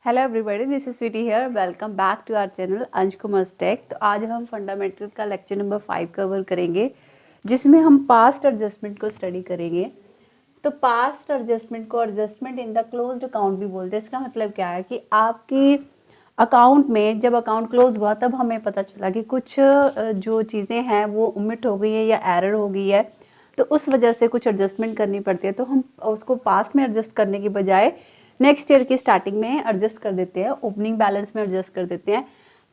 Hello everybody, this is Sweety here. Welcome back to our channel Ansh commerce tech. तो आज हम fundamental का लेक्चर नंबर 5 कवर करेंगे, जिसमें हम पास्ट एडजस्टमेंट को स्टडी करेंगे। तो पास्ट एडजस्टमेंट को adjustment in the closed account भी बोलते हैं। इसका मतलब क्या है कि आपकी अकाउंट में जब अकाउंट क्लोज हुआ तब हमें पता चला कि कुछ जो चीज़ें हैं वो ओमिट हो गई है या एरर हो गई है, तो उस वजह से कुछ एडजस्टमेंट करनी पड़ती है। तो हम उसको पास्ट में एडजस्ट करने की बजाय नेक्स्ट ईयर की स्टार्टिंग में एडजस्ट कर देते हैं, ओपनिंग बैलेंस में एडजस्ट कर देते हैं।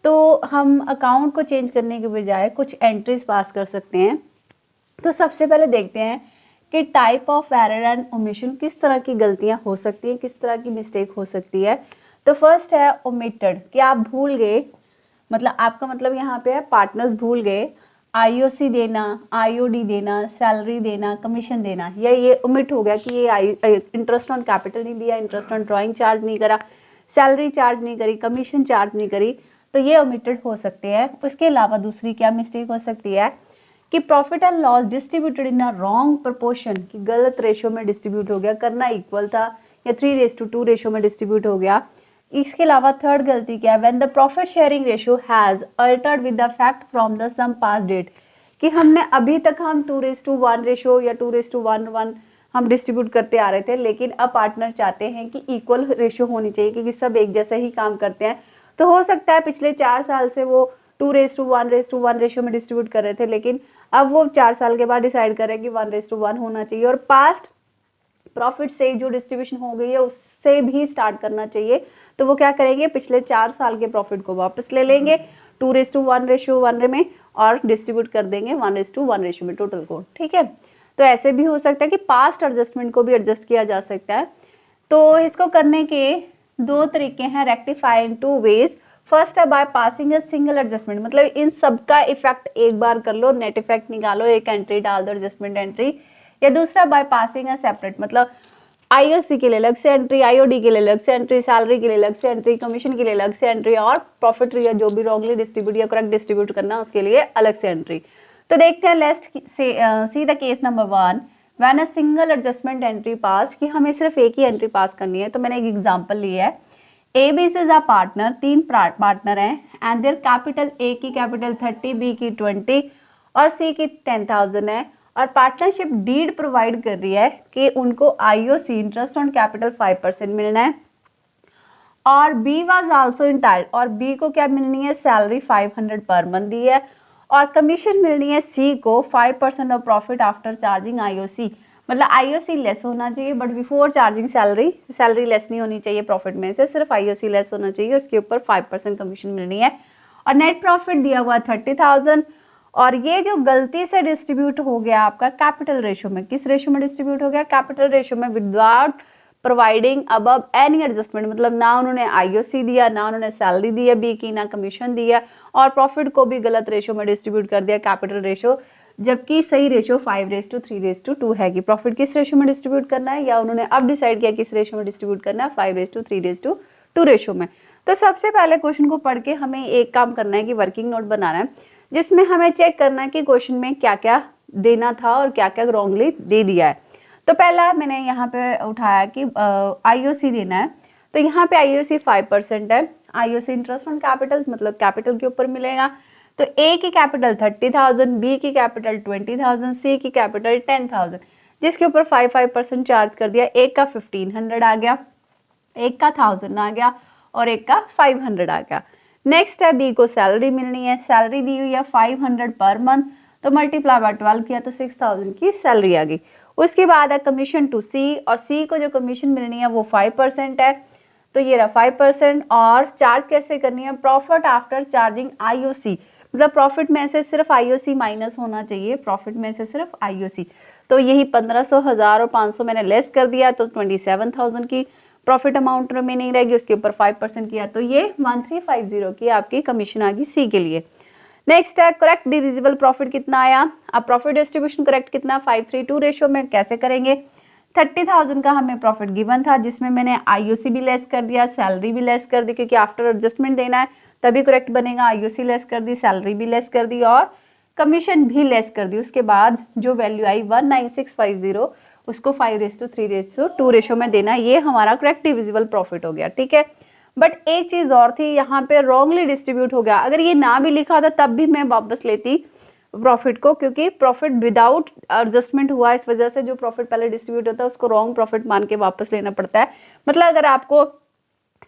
तो हम अकाउंट को चेंज करने के बजाय कुछ एंट्रीज पास कर सकते हैं। तो सबसे पहले देखते हैं कि type of error and omission, किस तरह की गलतियां हो सकती हैं, किस तरह की मिस्टेक हो सकती है। तो फर्स्ट है ओमिटेड, कि आप भूल गए, मतलब आपका मतलब यहाँ पे है पार्टनर्स भूल गए आईओसी देना, आईओडी देना, सैलरी देना, कमीशन देना, या ये ओमिट हो गया कि ये इंटरेस्ट ऑन कैपिटल नहीं दिया, इंटरेस्ट ऑन ड्राइंग चार्ज नहीं करा, सैलरी चार्ज नहीं करी, कमीशन चार्ज नहीं करी, तो ये ओमिटेड हो सकते हैं। उसके अलावा दूसरी क्या मिस्टेक हो सकती है कि profit and loss distributed in a wrong proportion, कि गलत रेशो में डिस्ट्रीब्यूट हो गया, करना इक्वल था या 3:2 रेशो में डिस्ट्रीब्यूट हो गया। इसके अलावा थर्ड गलती क्या है, when the profit sharing ratio has altered with the fact from the some past date, कि हमने अभी तक हम 2:1 रेशो या 2:1 हम डिस्ट्रीब्यूट करते आ रहे थे, लेकिन अब पार्टनर चाहते हैं कि इक्वल रेशियो होनी चाहिए क्योंकि सब एक जैसे ही काम करते हैं। तो हो सकता है पिछले 4 साल से वो 2:1 रेशियो में डिस्ट्रीब्यूट कर रहे थे, लेकिन अब वो 4 साल के बाद डिसाइड करें कि 1:1 होना चाहिए, और पास्ट प्रॉफिट से जो डिस्ट्रीब्यूशन हो गई है उससे भी स्टार्ट करना चाहिए। तो वो क्या करेंगे, पिछले 4 साल के प्रॉफिट को वापस ले लेंगे 2:1 रेशियो 1 में और डिस्ट्रीब्यूट कर देंगे 1:1 रेशियो में टोटल को। ठीक है, तो ऐसे भी हो सकता है कि पास्ट एडजस्टमेंट को भी एडजस्ट किया जा सकता है। तो इसको करने के 2 तरीके हैं, रेक्टिफाई इन 2 वेज। फर्स्ट है by passing a single adjustment, मतलब इन सबका इफेक्ट एक बार कर लो, नेट इफेक्ट निकालो, एक एंट्री डाल दो एडजस्टमेंट एंट्री। या दूसरा बाय पासिंग अ सेपरेट, मतलब आईओसी के लिए अलग से एंट्री, आईओडी के लिए अलग से एंट्री, सैलरी के लिए अलग से एंट्री, कमीशन के लिए अलग से एंट्री, और प्रॉफिट या जो भी रॉन्गली डिस्ट्रीब्यूट या करेक्ट डिस्ट्रीब्यूट करना उसके लिए अलग से एंट्री। तो देखते हैं, let's see the case number 1 when a single adjustment entry पास, कि हमें सिर्फ एक ही एंट्री पास करनी है। तो मैंने एक एग्जांपल लिया है, A B is a partner, 3 partner हैं एंड देयर कैपिटल, ए की कैपिटल 30, बी की 20 और सी की 10,000 है, और पार्टनरशिप डीड प्रोवाइड कर रही है कि उनको आईओसी इंटरेस्ट ऑन कैपिटल 5% मिलना है, और बी वाज आल्सो इंटाइल्ड, और बी को क्या मिलनी है, सैलरी 500 पर मंथ दी है, और कमीशन मिलनी है सी को 5% of profit after charging IOC, मतलब आईओसी लेस होना चाहिए but before charging salary, salary less नहीं होनी चाहिए प्रॉफिट में से, सिर्फ आईओसी लेस होना चाहिए, उसके ऊपर 5% कमीशन मिलनी है, और नेट प्रॉफिट दिया हुआ 30,000। और ये जो गलती से डिस्ट्रीब्यूट हो गया आपका कैपिटल रेशो में, किस रेशो में डिस्ट्रीब्यूट हो गया, कैपिटल रेशो में, without providing above any adjustment, मतलब ना उन्होंने आईओसी दिया, ना उन्होंने सैलरी दी है बी की, ना कमीशन दिया, और प्रॉफिट को भी गलत रेशो में डिस्ट्रीब्यूट कर दिया, कैपिटल रेशो, जबकि सही रेशो 5:3:2 है कि प्रॉफिट किस रेशो में डिस्ट्रीब्यूट करना है, या उन्होंने अब डिसाइड किया किस रेशो में डिस्ट्रीब्यूट करना है, 5:3:2 रेशो में। तो सबसे पहले क्वेश्चन को पढ़ के हमें एक काम करना है कि वर्किंग नोट बनाना है, जिसमें हमें चेक करना है कि क्वेश्चन में क्या क्या देना था और क्या क्या रॉन्गली दे दिया है। तो पहला मैंने यहाँ पे उठाया कि आईओसी देना है, तो यहाँ पे आईओसी 5% है, आईओसी इंटरेस्ट ऑन कैपिटल, मतलब कैपिटल के ऊपर मिलेगा। तो ए की कैपिटल 30,000, बी की कैपिटल 20,000, सी की कैपिटल 10,000, जिसके ऊपर 5% चार्ज कर दिया। एक का 1500 आ गया, एक का 1000 आ गया, और एक का 500 आ गया। नेक्स्ट है बी को सैलरी मिलनी है, सैलरी दी हुई है 500 पर मंथ, तो मल्टीप्लाई बाय 12 किया तो 6,000 की सैलरी आ गई। उसके बाद है कमीशन टू सी, और सी को जो कमीशन मिलनी है वो 5% है, तो ये रहा 5%। और चार्ज कैसे करनी है, प्रॉफिट आफ्टर चार्जिंग आईओसी, मतलब प्रॉफिट में से सिर्फ आईओसी माइनस होना चाहिए, प्रॉफिट में से सिर्फ आईओसी। तो यही 1500, 1000 और 500 मैंने लेस कर दिया, तो 27,000 की प्रॉफिट अमाउंट रिमेनिंग रहेगी, उसके ऊपर 5% किया, तो ये 1350 की आपकी कमीशन आ गई सी के लिए। नेक्स्ट है करेक्ट डिविजिबल प्रॉफिट कितना आया, अब प्रॉफिट डिस्ट्रीब्यूशन करेक्ट कितना, 5:3:2 रेशो में कैसे करेंगे। 30,000 का हमें प्रॉफिट गिवन था, जिसमें मैंने आईओसी भी लेस कर दिया, सैलरी भी लेस कर दी, क्योंकि आफ्टर एडजस्टमेंट देना है तभी करेक्ट बनेगा। आईओसी लेस कर दी, सैलरी भी लेस कर दी, और कमीशन भी लेस कर दी। उसके बाद जो वैल्यू आई 19650, उसको 5:3:2 रेशो में देना, ये हमारा करेक्ट डिविजिबल प्रॉफिट हो गया। ठीक है, बट एक चीज और थी, यहाँ पे रॉन्गली डिस्ट्रीब्यूट हो गया। अगर ये ना भी लिखा था तब भी मैं वापस लेती प्रॉफिट को, क्योंकि प्रॉफिट विदाउट एडजस्टमेंट हुआ, इस वजह से जो प्रॉफिट पहले डिस्ट्रीब्यूट होता है उसको रॉन्ग प्रॉफिट मान के वापस लेना पड़ता है। मतलब अगर आपको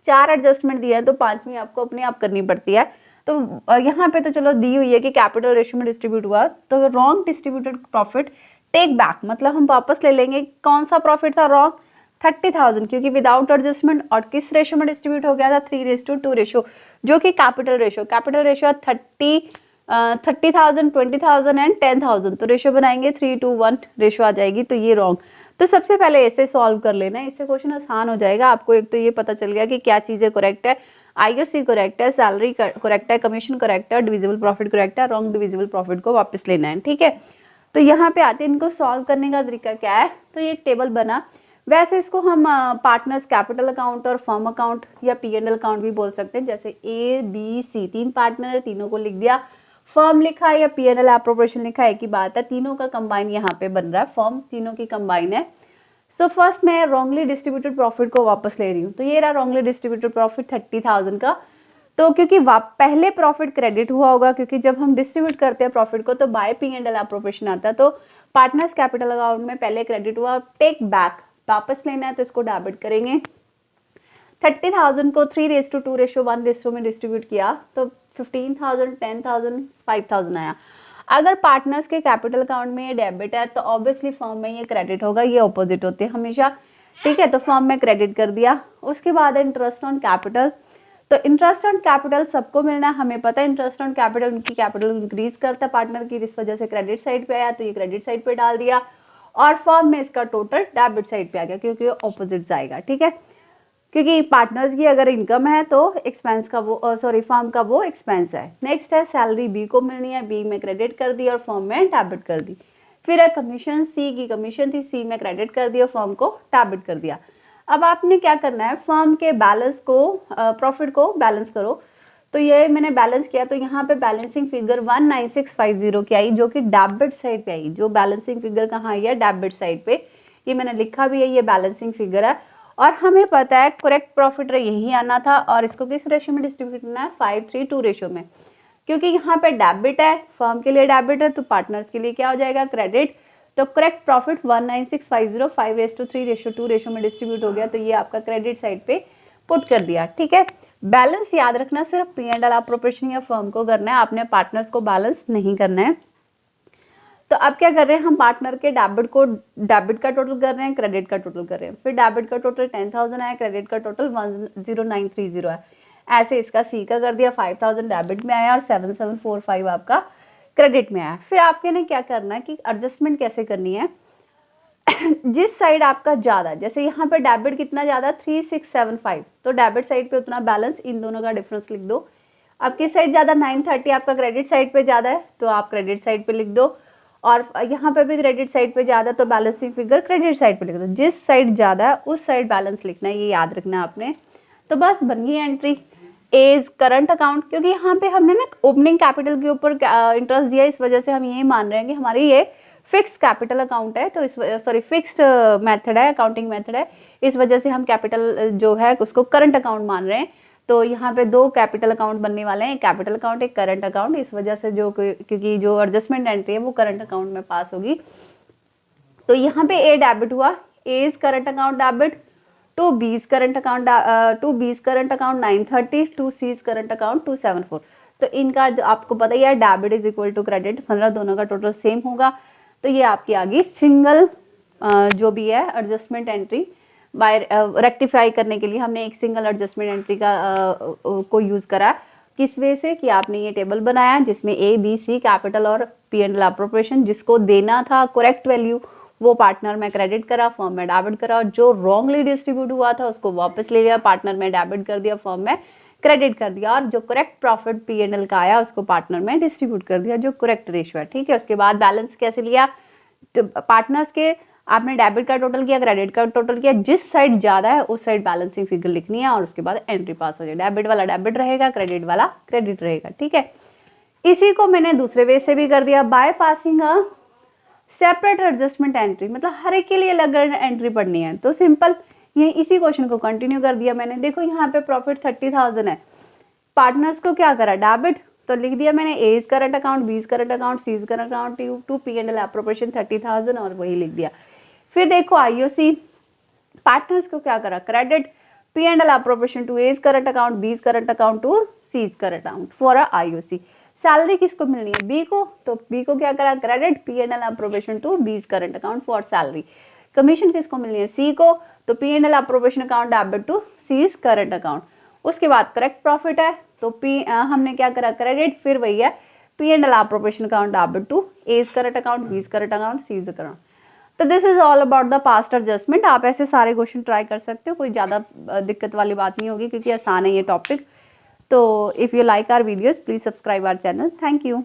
4 एडजस्टमेंट दिया है तो 5वीं आपको अपने आप करनी पड़ती है। तो यहाँ पे तो चलो दी हुई है कि कैपिटल रेशियो में डिस्ट्रीब्यूट हुआ, तो wrong distributed profit take back, मतलब हम वापस ले लेंगे। कौन सा प्रॉफिट था रॉन्ग? 30,000, क्योंकि विदाउट एडजस्टमेंट, और किस रेशियो में डिस्ट्रीब्यूट हो गया था? 3:2 रेशियो, जो कि कैपिटल रेशियो 30,000, 20,000 एंड 10,000, तो रेशियो बनाएंगे 3:1 रेशियो आ जाएगी, तो ये रॉन्ग। तो सबसे पहले ऐसे सॉल्व कर लेना, इससे क्वेश्चन आसान हो जाएगा आपको। एक तो ये पता चल गया कि क्या चीजें करेक्ट है, आईआरसी करेक्ट है, सैलरी करेक्ट है, कमीशन करेक्ट है, डिविजिबल प्रॉफिट करेक्ट है, रॉन्ग डिविजिबल प्रॉफिट को वापस लेना है, ठीक है। तो यहाँ पे आते हैं, इनको सॉल्व करने का तरीका क्या है। तो ये एक टेबल बना, वैसे इसको हम पार्टनर्स कैपिटल अकाउंट और फर्म अकाउंट या P&L अकाउंट भी बोल सकते हैं। जैसे A, B, C 3 पार्टनर है, तीनों को लिख दिया, फर्म लिखा है या P&L एप्रोप्रिएशन लिखा है, एक ही बात है, तीनों का कंबाइन यहाँ पे बन रहा है, फर्म तीनों की कंबाइन है। सो फर्स्ट मैं रॉन्गली डिस्ट्रीब्यूटेड प्रॉफिट को वापस ले रही हूँ, तो ये रहा रॉन्गली डिस्ट्रीब्यूटेड प्रॉफिट 30,000 का। तो क्योंकि पहले प्रॉफिट क्रेडिट हुआ होगा, क्योंकि जब हम डिस्ट्रीब्यूट करते हैं प्रॉफिट को तो बाय P&L एप्रोप्रिएशन आता है, तो पार्टनर्स कैपिटल अकाउंट में पहले क्रेडिट हुआ, टेक बैक वापस लेना है, तो इसको डेबिट करेंगे। 30,000 को 3:2 रेशियो 1 रेशियो में डिस्ट्रीब्यूट किया तो 15,000, 10,000, 5,000 आया। अगर पार्टनर्स के कैपिटल अकाउंट में ये डेबिट है तो ऑब्वियसली फर्म में ये क्रेडिट होगा, ये ऑपोजिट होते हैं हमेशा, ठीक है। तो फर्म में क्रेडिट कर दिया। उसके बाद इंटरेस्ट ऑन कैपिटल, तो इंटरेस्ट ऑन कैपिटल सबको मिलना है, हमें पता है इंटरेस्ट ऑन कैपिटल उनकी कैपिटल इंक्रीज करता है पार्टनर की, इस वजह से क्रेडिट साइड पे आया, तो ये क्रेडिट साइड पे डाल दिया, और फर्म में इसका टोटल डेबिट साइड पे आ गया, क्योंकि ऑपोजिट जाएगा, ठीक है। क्योंकि पार्टनर्स की अगर इनकम है तो एक्सपेंस का वो फर्म का वो एक्सपेंस है। नेक्स्ट है सैलरी बी को मिलनी है, बी में क्रेडिट कर दी और फर्म में डेबिट कर दी। फिर है कमीशन, सी की कमीशन थी, सी में क्रेडिट कर दिया, फर्म को डेबिट कर दिया। अब आपने क्या करना है, फर्म के बैलेंस को प्रॉफिट को बैलेंस करो। तो ये मैंने बैलेंस किया, तो यहाँ पे बैलेंसिंग फिगर 19650 की आई, जो कि डेबिट साइड पे आई। जो बैलेंसिंग फिगर कहाँ आई है? डेबिट साइड पे। ये मैंने लिखा भी है, ये बैलेंसिंग फिगर है, और हमें पता है करेक्ट प्रॉफिट यही आना था, और इसको किस रेशियो में डिस्ट्रीब्यूट करना है? 5:3 रेशियो में, क्योंकि यहाँ पे डेबिट है, फर्म के लिए डेबिट है, तो पार्टनर्स के लिए क्या हो जाएगा? क्रेडिट। तो करेक्ट प्रॉफिट 19650 5:3 रेशियो 2 रेशियो में डिस्ट्रीब्यूट हो गया, तो ये आपका क्रेडिट साइड पे पुट कर दिया, ठीक है। बैलेंस याद रखना सिर्फ P&L एप्रोप्रिएशन या फर्म को करना है, आपने पार्टनर्स को बैलेंस नहीं करना है। तो अब क्या कर रहे हैं हम? पार्टनर के डेबिट का टोटल कर रहे हैं, क्रेडिट का टोटल कर रहे हैं। फिर डेबिट का टोटल 10,000 है, क्रेडिट का टोटल 10930 है। ऐसे इसका सी का कर दिया, 5,000 डेबिट में आया और 7745 आपका क्रेडिट में आया। फिर आपके ने क्या करना है कि एडजस्टमेंट कैसे करनी है। जिस साइड आपका ज्यादा, जैसे यहाँ पे डेबिट कितना ज्यादा 3675, तो डेबिट साइड पे उतना बैलेंस, इन दोनों का डिफरेंस लिख दो। अब किस साइड ज्यादा 930 आपका क्रेडिट साइड पे ज्यादा है, तो आप क्रेडिट साइड पे लिख दो, और यहाँ पे भी क्रेडिट साइड पे ज्यादा, तो बैलेंसिंग फिगर क्रेडिट साइड पे लिख दो। जिस साइड ज्यादा है उस साइड बैलेंस लिखना है, ये याद रखना है आपने। तो बस बन गई एंट्री। एज करंट अकाउंट, क्योंकि यहाँ पे हमने ना ओपनिंग कैपिटल के ऊपर इंटरेस्ट दिया, इस वजह से हम यही मान रहे हैं कि हमारी ये फिक्स कैपिटल अकाउंट है, तो इस फिक्स्ड मेथड है, अकाउंटिंग मेथड है, इस वजह से हम कैपिटल जो है उसको करंट अकाउंट मान रहे हैं। तो यहाँ पे 2 कैपिटल अकाउंट बनने वाले हैं, एक कैपिटल अकाउंट, एक करंट अकाउंट, इस वजह से क्योंकि जो एडजस्टमेंट एंट्री है वो करंट अकाउंट में पास होगी। तो यहाँ पे ए डेबिट हुआ, A is current account debit, to B's current account 930, to C's current account 274। तो इनका आपको पता ही है debit is equal to credit, मतलब दोनों का टोटल सेम होगा। तो ये आपकी आ गई सिंगल जो भी है एडजस्टमेंट एंट्री। बाय रेक्टिफाई करने के लिए हमने एक सिंगल एडजस्टमेंट एंट्री का को यूज करा। किस वे से कि आपने ये टेबल बनाया जिसमें ए बी सी कैपिटल और P&L एप्रोप्रिएशन, जिसको देना था करेक्ट वैल्यू वो पार्टनर में क्रेडिट करा, फर्म में डेबिट करा, और जो रॉन्गली डिस्ट्रीब्यूट हुआ था उसको वापस ले लिया, पार्टनर में डेबिट कर दिया, फर्म में क्रेडिट कर दिया, और जो करेक्ट प्रॉफिट P&L का आया उसको पार्टनर में डिस्ट्रीब्यूट कर दिया, जो करेक्ट रेशियो है, ठीक है। उसके बाद बैलेंस कैसे लिया? तो पार्टनर्स के आपने डेबिट का टोटल किया, क्रेडिट का टोटल किया, जिस साइड ज्यादा है उस साइड बैलेंसिंग फिगर लिखनी है, और उसके बाद एंट्री पास हो जाए। डेबिट वाला डेबिट रहेगा, क्रेडिट वाला क्रेडिट रहेगा, ठीक है। इसी को मैंने दूसरे वे से भी कर दिया, by passing a separate adjustment entry, मतलब हर एक के लिए अलग एंट्री पढ़नी है। तो सिंपल ये इसी क्वेश्चन को कंटिन्यू कर दिया मैंने। देखो यहाँ पे प्रॉफिट 30,000 है, पार्टनर्स को क्या करा, डेबिट, तो लिख दिया मैंने A is current account, B is current account, C is current account to P and L appropriation 30,000 और वही लिख दिया। फिर देखो आईओसी, पार्टनर्स को क्या करा, credit, P and L appropriation to A is current account, B is current account to C is current account for a IOC. Salary किसको मिलनी है, बी को, तो बी को क्या करा, credit, P and L appropriation to B is current account for salary. Commission किसको मिलनी है, सी को, तो P and L appropriation account debit to C is current account. उसके बाद करेक्ट प्रॉफिट है, तो हमने क्या करा, क्रेडिट, फिर वही है P and L appropriation account debit to A is current account, B is current account, C is current. तो this is all about the past adjustment. आप ऐसे सारे क्वेश्चन ट्राई कर सकते हो, कोई ज़्यादा दिक्कत वाली बात नहीं होगी क्योंकि आसान है ये टॉपिक। तो if you like our videos please subscribe our channel. Thank you.